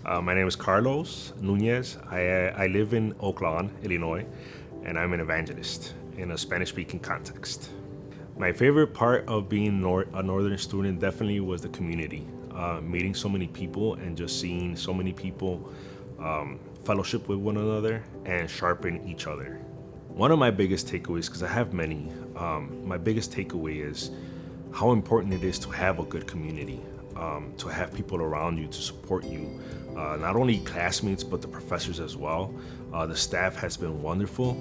My name is Carlos Nunez. I live in Oak Lawn, Illinois, and I'm an evangelist in a Spanish-speaking context. My favorite part of being a Northern student definitely was the community. Meeting so many people and just seeing so many people fellowship with one another and sharpen each other. One of my biggest takeaways, because I have many, my biggest takeaway is how important it is to have a good community, to have people around you to support you, not only classmates but the professors as well. The staff has been wonderful,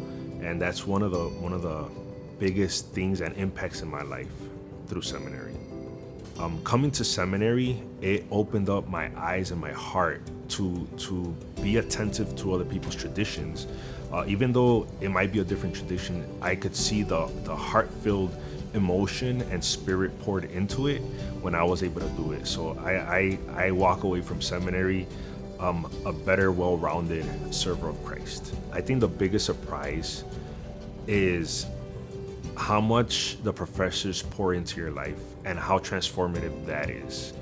and that's one of the biggest things and impacts in my life through seminary. Coming to seminary, it opened up my eyes and my heart to be attentive to other people's traditions. Even though it might be a different tradition, I could see the heart-filled emotion and spirit poured into it when I was able to do it. So I walk away from seminary a better, well-rounded server of Christ. I think the biggest surprise is how much the professors pour into your life and how transformative that is.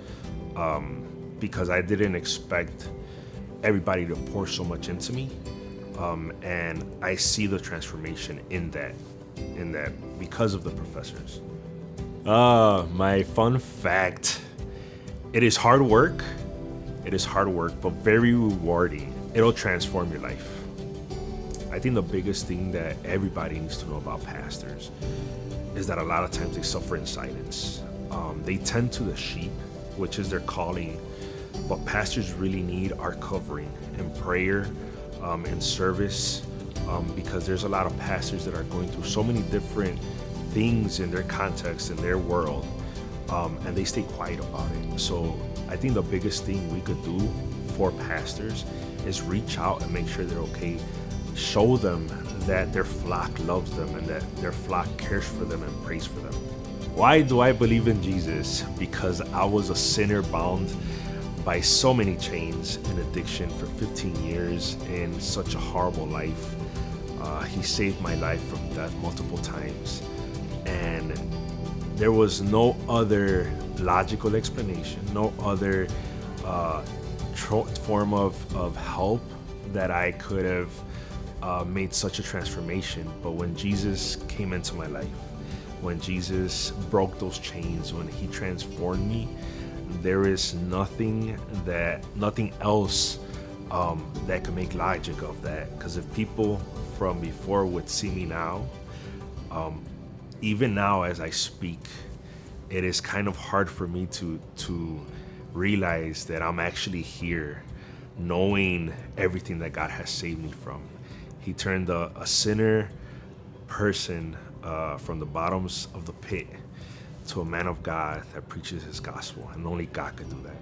Because I didn't expect everybody to pour so much into me. And I see the transformation in that because of the professors. My fun fact, it is hard work, but very rewarding. It'll transform your life. I think the biggest thing that everybody needs to know about pastors is that a lot of times they suffer in silence. They tend to the sheep, which is their calling, but pastors really need our covering and prayer and service, because there's a lot of pastors that are going through so many different things in their context, in their world, and they stay quiet about it. So I think the biggest thing we could do for pastors is reach out and make sure they're okay. Show them that their flock loves them and that their flock cares for them and prays for them. Why do I believe in Jesus? Because I was a sinner bound by so many chains and addiction for 15 years in such a horrible life. He saved my life from death multiple times, and there was no other logical explanation, no other form of help that I could have made such a transformation. But when Jesus came into my life, when Jesus broke those chains, when he transformed me, there is nothing else that could make logic of that. Because if people from before would see me now, even now as I speak, it is kind of hard for me to realize that I'm actually here, knowing everything that God has saved me from. He turned a sinner person from the bottoms of the pit to a man of God that preaches his gospel, and only God could do that.